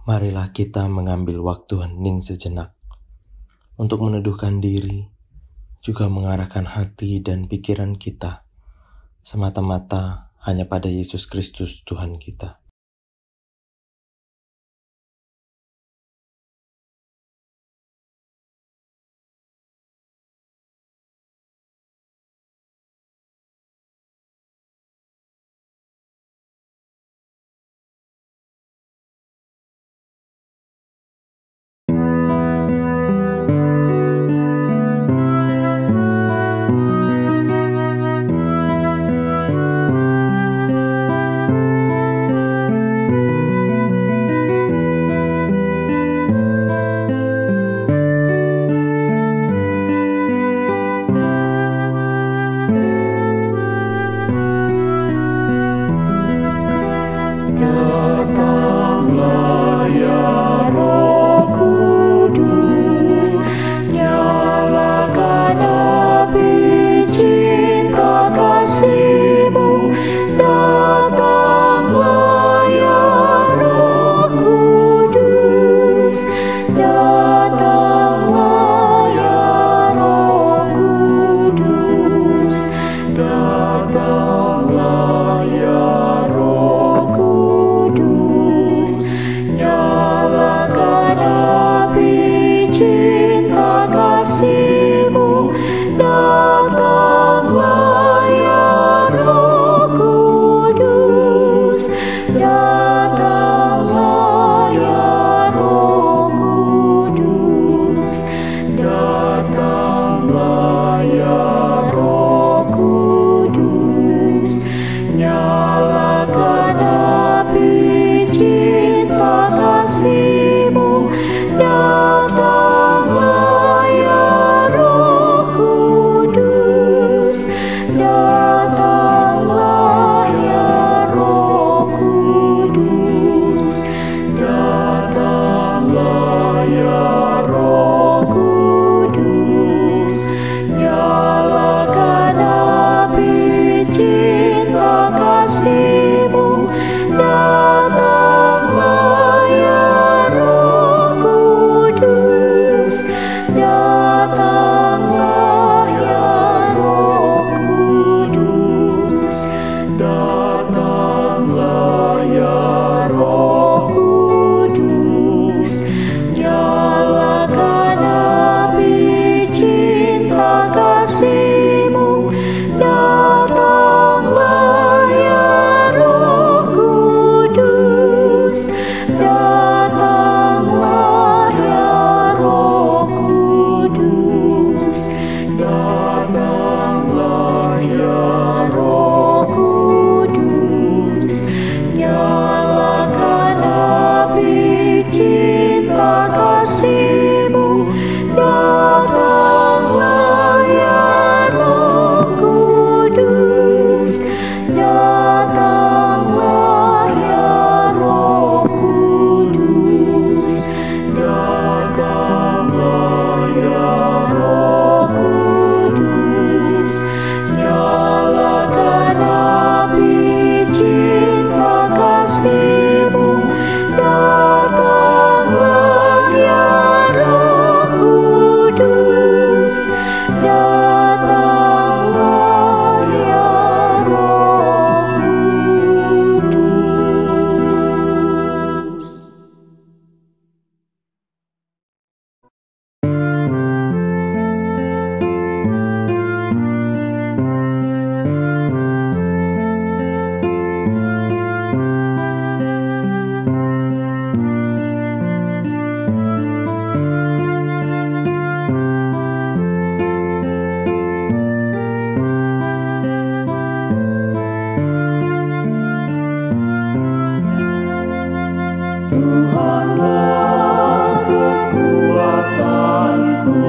Marilah kita mengambil waktu hening sejenak untuk meneduhkan diri, juga mengarahkan hati dan pikiran kita semata-mata hanya pada Yesus Kristus Tuhan kita. Datanglah ya Roh Kudus, nyalakan api cinta kasih-Mu. Datanglah ya Roh Kudus, datanglah ya Roh Kudus, datanglah ya Roh Kudus, nyalakan api cinta kasih-Mu. Datanglah ya Roh Kudus, datanglah ya Roh Kudus, datanglah ya Roh Kudus, nyalakan api cinta kasih-Mu. Datanglah ya Roh Kudus, datanglah ya Roh Kudus, datanglah ya Roh Kudus, nyalakan api cinta kasih-Mu. Datanglah ya Roh Kudus, datanglah ya Roh Kudus, datanglah ya Roh Kudus, nyalakan api cinta kasih-Mu. Datanglah ya Roh Kudus, datanglah ya Roh Kudus, datanglah ya Roh Kudus, nyalakan api cinta kasih-Mu. Datanglah ya Roh Kudus, datanglah ya Roh Kudus, datanglah ya Roh Kudus, nyalakan api cinta kasih-Mu. Datanglah ya Roh Kudus, datanglah ya Roh Kudus. Tuhanlah kekuatanku,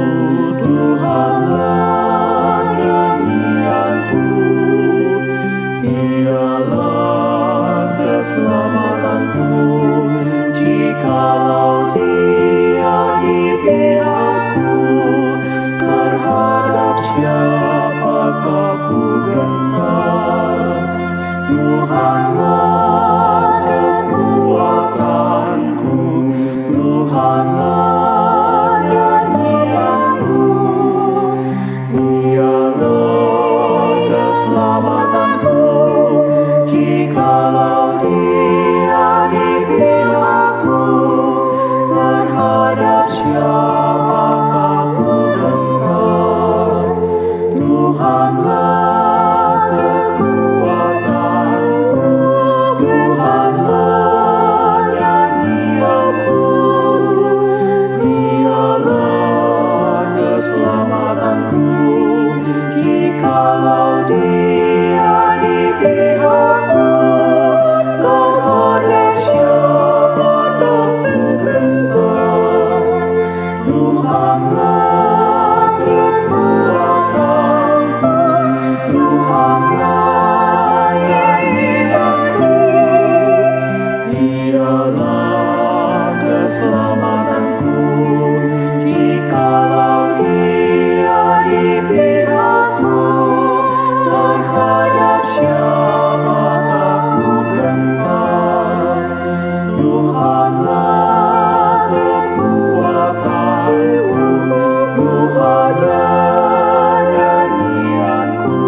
Tuhanlah nyanyianku, Dialah keselamatanku. Jikalau Dia di pihakku, terhadap siapakah ku gentar? Tuhanlah kekuatanku, Tuhanlah kekuatanku, Tuhanlah nyanyi aku, Dialah keselamatanku. Jikalau Dia di pihakku, terhadap siapa daku gentar. Tuhanlah kekuatanku, Tuhanlah nyanyianku, Dialah keselamatanku. Jikalau Dia di pihakku, terhadap siapa aku gentar. Tuhanlah kekuatanku, Tuhanlah nyanyianku,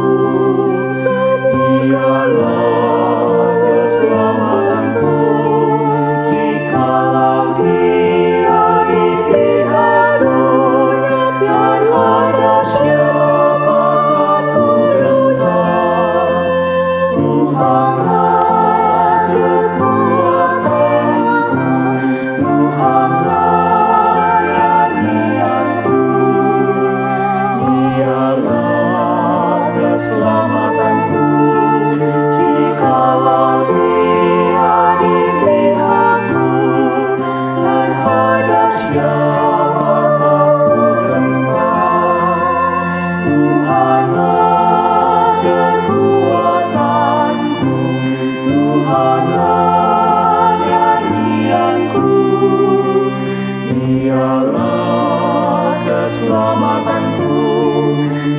Dialah keselamatanku. Jikalau Dia di pihakku, terhadap siapa aku gentar. Tuhanlah kekuatanku, Tuhanlah nyanyianku, Dialah keselamatanku. Jikalau Dia di pihakku, terhadap siapa aku gentar. Tuhanlah kekuatanku, Tuhanlah nyanyianku, Dialah keselamatanku.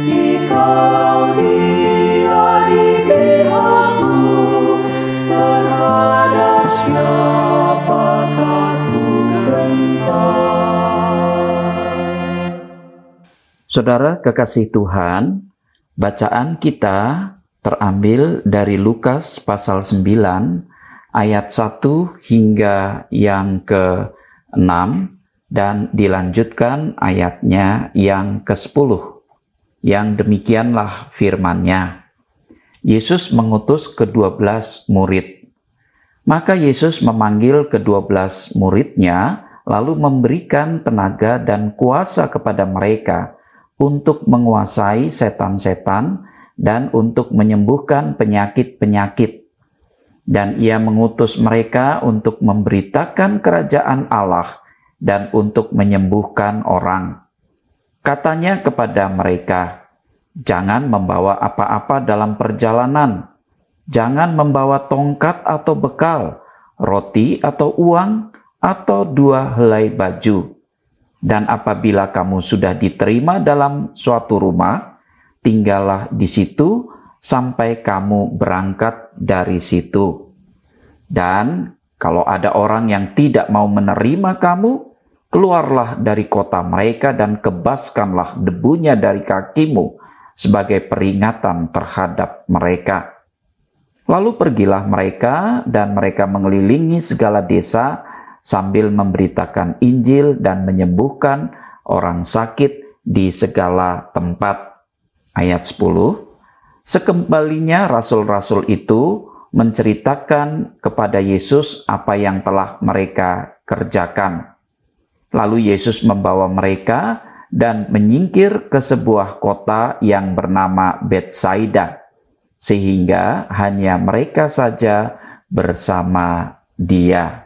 Jikalau Dia di pihakku, terhadap siapa aku gentar. Saudara kekasih Tuhan, bacaan kita terambil dari Lukas pasal 9 ayat 1 hingga yang ke-6 dan dilanjutkan ayatnya yang ke-10. Yang demikianlah firman-Nya. Yesus mengutus ke-12 murid. Maka Yesus memanggil ke-12 murid-Nya, lalu memberikan tenaga dan kuasa kepada mereka untuk menguasai setan-setan dan untuk menyembuhkan penyakit-penyakit. Dan Ia mengutus mereka untuk memberitakan kerajaan Allah dan untuk menyembuhkan orang. Katanya kepada mereka, "Jangan membawa apa-apa dalam perjalanan. Jangan membawa tongkat atau bekal, roti atau uang, atau 2 helai baju. Dan apabila kamu sudah diterima dalam suatu rumah, tinggallah di situ sampai kamu berangkat dari situ. Dan kalau ada orang yang tidak mau menerima kamu, keluarlah dari kota mereka dan kebaskanlah debunya dari kakimu sebagai peringatan terhadap mereka." Lalu pergilah mereka dan mereka mengelilingi segala desa sambil memberitakan Injil dan menyembuhkan orang sakit di segala tempat. Ayat 10. Sekembalinya rasul-rasul itu menceritakan kepada Yesus apa yang telah mereka kerjakan. Lalu Yesus membawa mereka dan menyingkir ke sebuah kota yang bernama Betsaida, sehingga hanya mereka saja bersama Dia.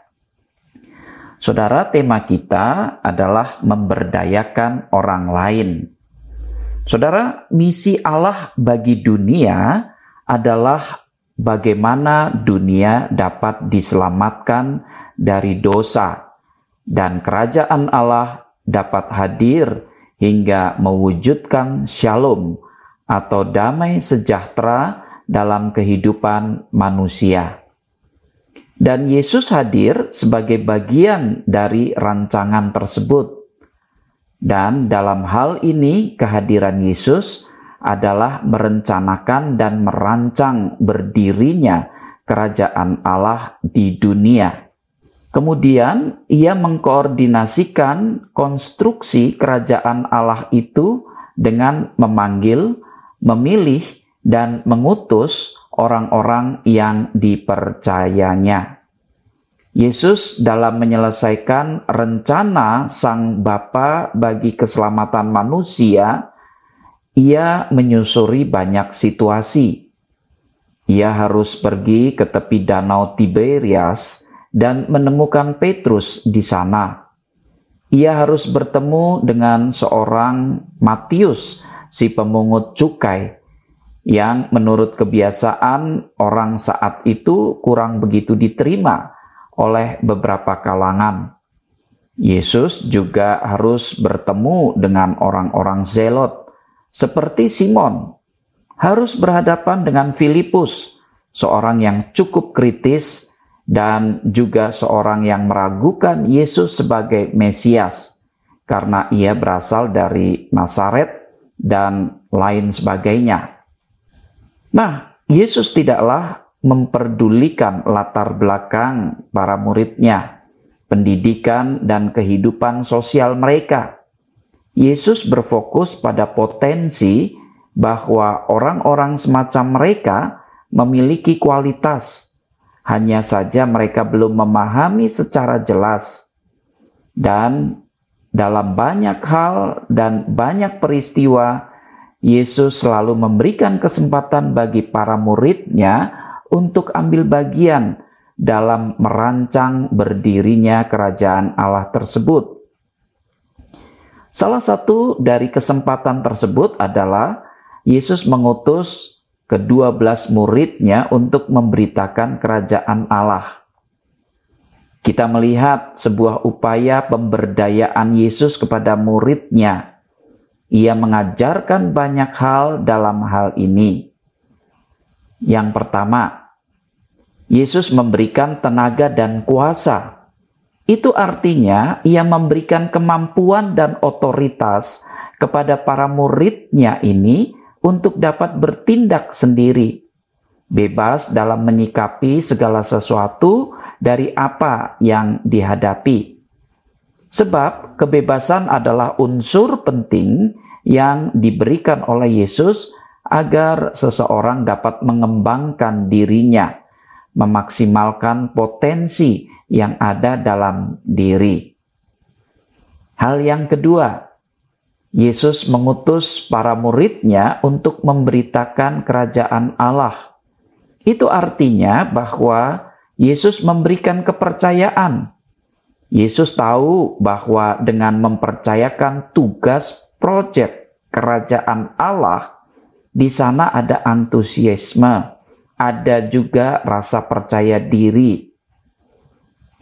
Saudara, tema kita adalah memberdayakan orang lain. Saudara, misi Allah bagi dunia adalah bagaimana dunia dapat diselamatkan dari dosa dan kerajaan Allah dapat hadir hingga mewujudkan shalom atau damai sejahtera dalam kehidupan manusia. Dan Yesus hadir sebagai bagian dari rancangan tersebut. Dan dalam hal ini kehadiran Yesus adalah merencanakan dan merancang berdirinya kerajaan Allah di dunia. Kemudian Ia mengkoordinasikan konstruksi kerajaan Allah itu dengan memanggil, memilih dan mengutus orang-orang yang dipercayanya. Yesus dalam menyelesaikan rencana Sang Bapa bagi keselamatan manusia, Ia menyusuri banyak situasi. Ia harus pergi ke tepi danau Tiberias dan menemukan Petrus di sana. Ia harus bertemu dengan seorang Matius, si pemungut cukai, yang menurut kebiasaan orang saat itu kurang begitu diterima oleh beberapa kalangan. Yesus juga harus bertemu dengan orang-orang Zelot, seperti Simon, harus berhadapan dengan Filipus, seorang yang cukup kritis dan juga seorang yang meragukan Yesus sebagai Mesias, karena ia berasal dari Nazaret dan lain sebagainya. Nah, Yesus tidaklah memperdulikan latar belakang para muridnya, pendidikan dan kehidupan sosial mereka. Yesus berfokus pada potensi bahwa orang-orang semacam mereka memiliki kualitas, hanya saja mereka belum memahami secara jelas. Dan dalam banyak hal dan banyak peristiwa, Yesus selalu memberikan kesempatan bagi para muridnya untuk ambil bagian dalam merancang berdirinya kerajaan Allah tersebut. Salah satu dari kesempatan tersebut adalah Yesus mengutus ke-12 muridnya untuk memberitakan kerajaan Allah. Kita melihat sebuah upaya pemberdayaan Yesus kepada muridnya. Ia mengajarkan banyak hal dalam hal ini. Yang pertama, Yesus memberikan tenaga dan kuasa. Itu artinya ia memberikan kemampuan dan otoritas kepada para muridnya ini untuk dapat bertindak sendiri, bebas dalam menyikapi segala sesuatu dari apa yang dihadapi. Sebab kebebasan adalah unsur penting yang diberikan oleh Yesus agar seseorang dapat mengembangkan dirinya, memaksimalkan potensi yang ada dalam diri. Hal yang kedua, Yesus mengutus para muridnya untuk memberitakan kerajaan Allah. Itu artinya bahwa Yesus memberikan kepercayaan. Yesus tahu bahwa dengan mempercayakan tugas proyek kerajaan Allah, di sana ada antusiasme, ada juga rasa percaya diri.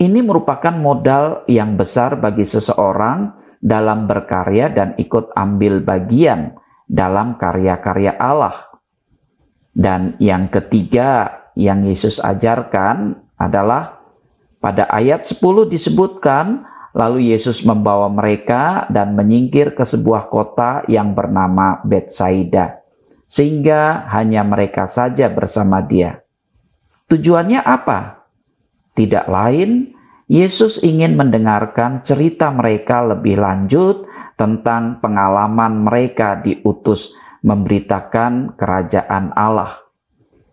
Ini merupakan modal yang besar bagi seseorang dalam berkarya dan ikut ambil bagian dalam karya-karya Allah. Dan yang ketiga yang Yesus ajarkan adalah pada ayat 10 disebutkan, lalu Yesus membawa mereka dan menyingkir ke sebuah kota yang bernama Betsaida, sehingga hanya mereka saja bersama Dia. Tujuannya apa? Tidak lain, Yesus ingin mendengarkan cerita mereka lebih lanjut tentang pengalaman mereka diutus memberitakan kerajaan Allah.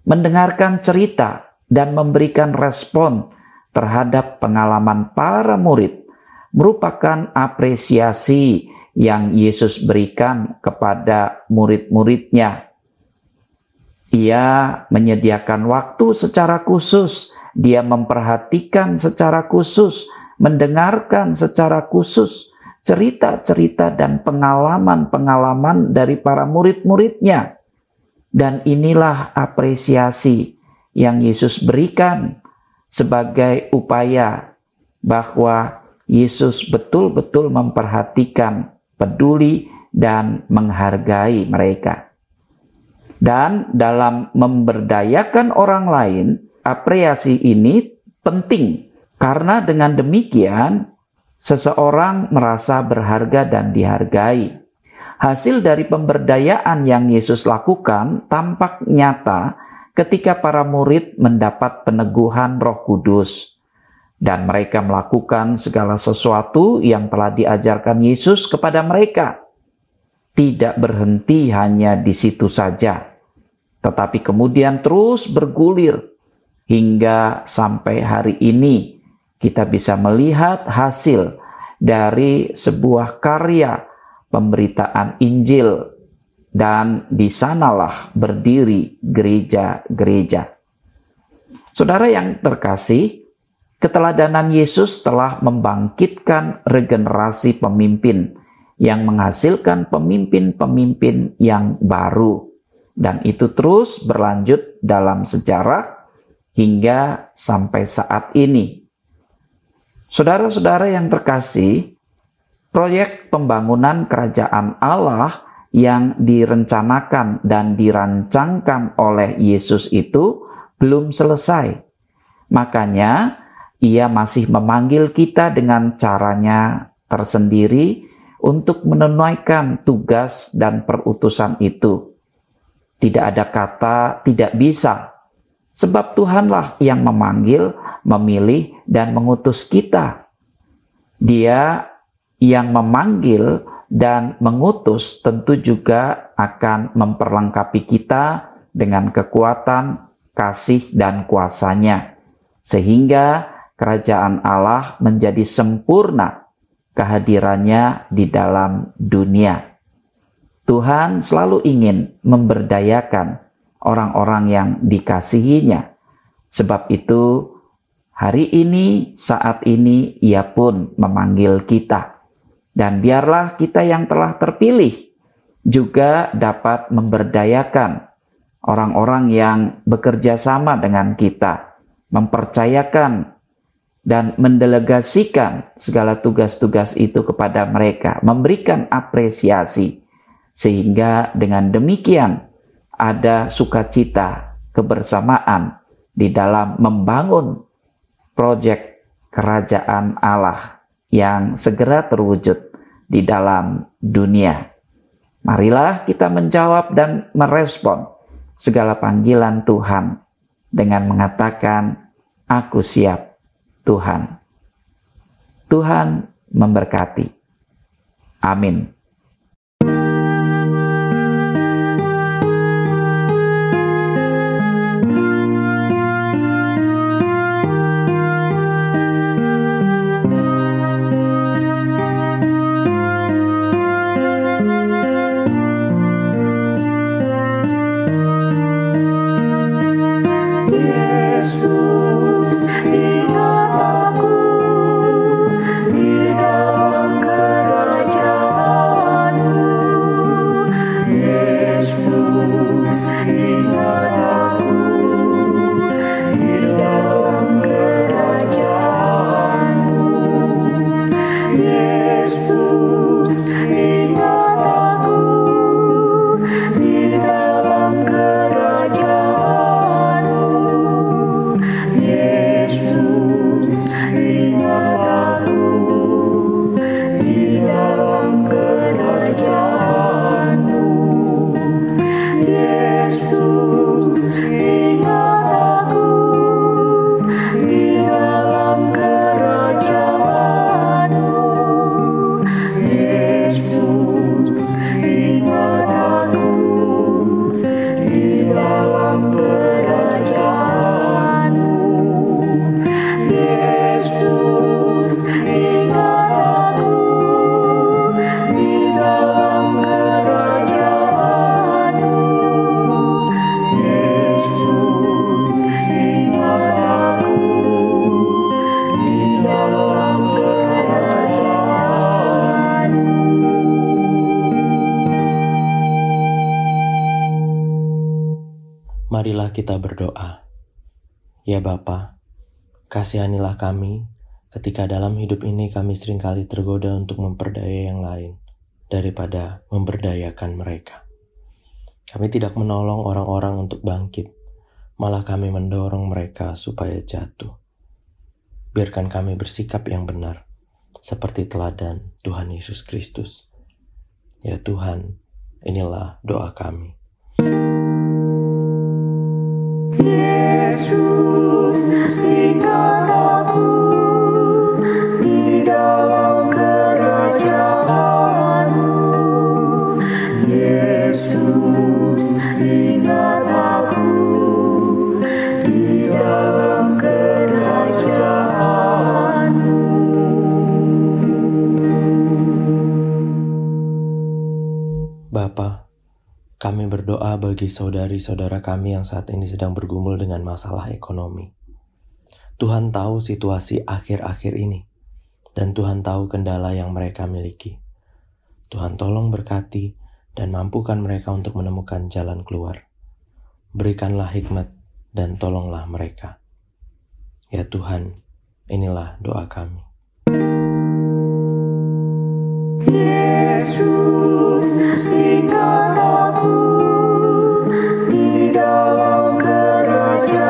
Mendengarkan cerita dan memberikan respon terhadap pengalaman para murid merupakan apresiasi yang Yesus berikan kepada murid-muridnya. Ia menyediakan waktu secara khusus, Dia memperhatikan secara khusus, mendengarkan secara khusus cerita-cerita dan pengalaman-pengalaman dari para murid-muridnya. Dan inilah apresiasi yang Yesus berikan sebagai upaya bahwa Yesus betul-betul memperhatikan, peduli, dan menghargai mereka. Dan dalam memberdayakan orang lain, apresiasi ini penting, karena dengan demikian seseorang merasa berharga dan dihargai. Hasil dari pemberdayaan yang Yesus lakukan tampak nyata ketika para murid mendapat peneguhan Roh Kudus, dan mereka melakukan segala sesuatu yang telah diajarkan Yesus kepada mereka. tidak berhenti hanya di situ saja, tetapi kemudian terus bergulir hingga sampai hari ini kita bisa melihat hasil dari sebuah karya pemberitaan Injil, dan di sanalah berdiri gereja-gereja. Saudara yang terkasih, keteladanan Yesus telah membangkitkan regenerasi pemimpin yang menghasilkan pemimpin-pemimpin yang baru, dan itu terus berlanjut dalam sejarah hingga sampai saat ini. Saudara-saudara yang terkasih, proyek pembangunan kerajaan Allah yang direncanakan dan dirancangkan oleh Yesus itu belum selesai. Makanya Ia masih memanggil kita dengan caranya tersendiri untuk menunaikan tugas dan perutusan itu. Tidak ada kata tidak bisa, sebab Tuhanlah yang memanggil, memilih, dan mengutus kita. Dia yang memanggil dan mengutus tentu juga akan memperlengkapi kita dengan kekuatan, kasih, dan kuasa-Nya, sehingga kerajaan Allah menjadi sempurna kehadirannya di dalam dunia. Tuhan selalu ingin memberdayakan orang-orang yang dikasihinya. Sebab itu, hari ini, saat ini, Ia pun memanggil kita. Dan biarlah kita yang telah terpilih juga dapat memberdayakan orang-orang yang bekerja sama dengan kita, mempercayakan dan mendelegasikan segala tugas-tugas itu kepada mereka, memberikan apresiasi, sehingga dengan demikian ada sukacita, kebersamaan di dalam membangun proyek kerajaan Allah yang segera terwujud di dalam dunia. Marilah kita menjawab dan merespon segala panggilan Tuhan dengan mengatakan, "Aku siap, Tuhan." Tuhan memberkati. Amin. Yesus, ingat aku di dalam kerajaan-Mu. Yesus, ingat aku di dalam kerajaan-Mu. Yesus, ingat aku di dalam kerajaan-Mu. Yesus, ingat aku di dalam kerajaan-Mu. Yesus, ingat aku di dalam kerajaan-Mu. Yesus, ingat aku di dalam kerajaan-Mu. Yesus, ingat aku di dalam kerajaan-Mu. Yesus, ingat aku di dalam kerajaan-Mu. Marilah kita berdoa. Ya Bapa, kasihanilah kami ketika dalam hidup ini kami seringkali tergoda untuk memperdaya yang lain daripada memberdayakan mereka. Kami tidak menolong orang-orang untuk bangkit, malah kami mendorong mereka supaya jatuh. Biarkan kami bersikap yang benar, seperti teladan Tuhan Yesus Kristus. Ya Tuhan, inilah doa kami. Yesus, ingat aku di dalam kerajaan-Mu. bagi saudari-saudara kami yang saat ini sedang bergumul dengan masalah ekonomi. Tuhan tahu situasi akhir-akhir ini, dan Tuhan tahu kendala yang mereka miliki. Tuhan tolong berkati dan mampukan mereka untuk menemukan jalan keluar. Berikanlah hikmat dan tolonglah mereka. Ya Tuhan, inilah doa kami. Yesus, ikat aku di dalam kerajaan-Mu.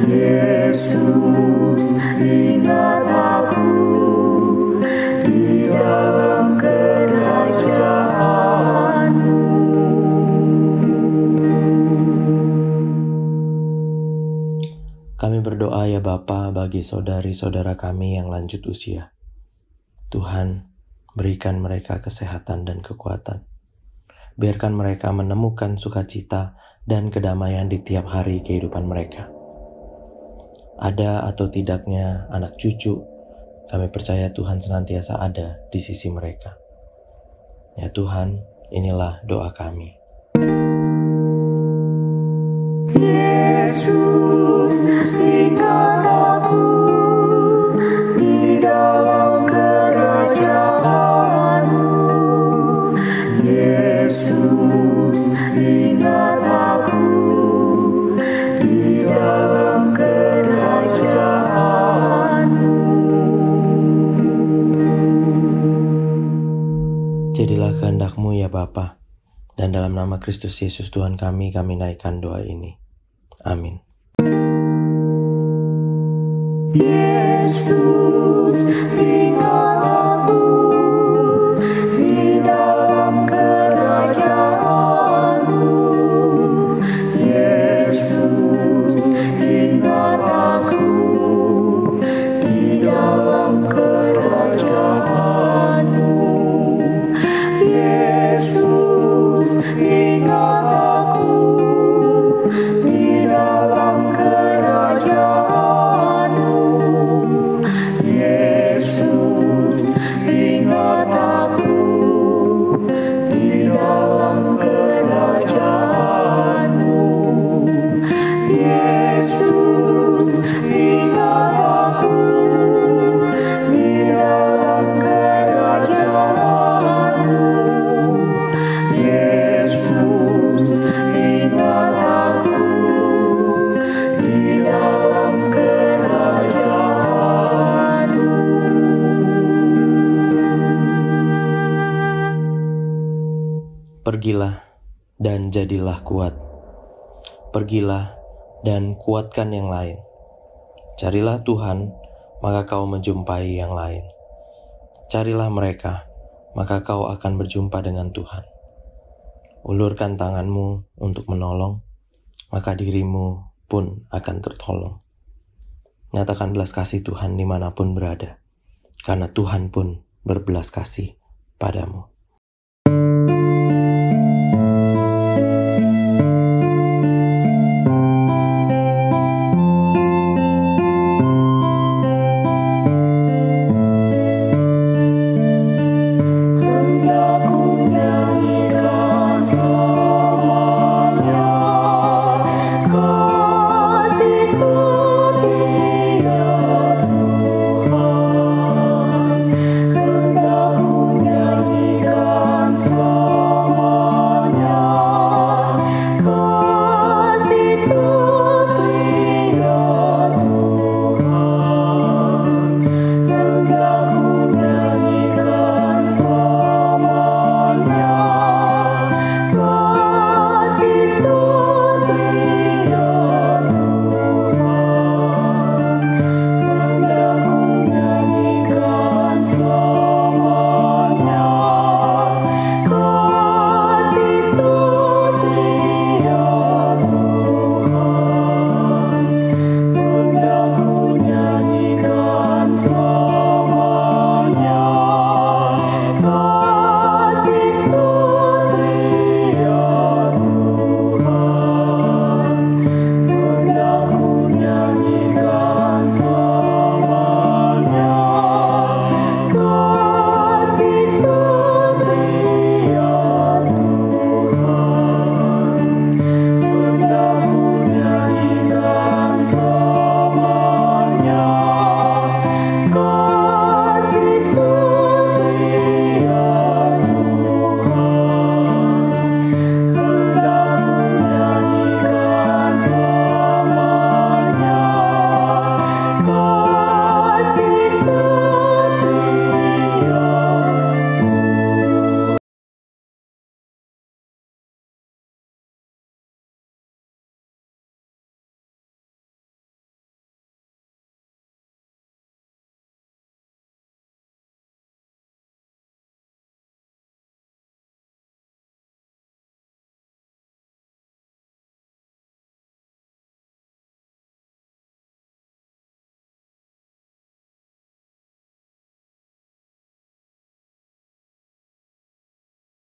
Yesus, ingat aku di dalam kerajaan-Mu. Kami berdoa ya Bapa bagi saudari-saudara kami yang lanjut usia. Tuhan, berikan mereka kesehatan dan kekuatan. Biarkan mereka menemukan sukacita dan kedamaian di tiap hari kehidupan mereka. Ada atau tidaknya anak cucu, kami percaya Tuhan senantiasa ada di sisi mereka. Ya Tuhan, inilah doa kami. Yesus, ikat aku di dalam kerajaan-Mu. Yesus, ingat aku di dalam kerajaan-Mu. Jadilah kehendak-Mu ya Bapa, dan dalam nama Kristus Yesus Tuhan kami naikkan doa ini. Amin. Yesus, ingat aku di dalam kerajaan-Mu. Yesus, ingat aku di dalam kerajaan-Mu. Yesus, ingat aku di dalam kerajaan-Mu. Yesus, ingat aku di dalam kerajaan-Mu. Yesus, ingat aku di dalam kerajaan-Mu. Yesus, ingat aku di dalam kerajaan-Mu. Pergilah dan jadilah kuat. Pergilah dan kuatkan yang lain. Carilah Tuhan, maka kau menjumpai yang lain. Carilah mereka, maka kau akan berjumpa dengan Tuhan. Ulurkan tanganmu untuk menolong, maka dirimu pun akan tertolong. Nyatakan belas kasih Tuhan dimanapun berada, karena Tuhan pun berbelas kasih padamu.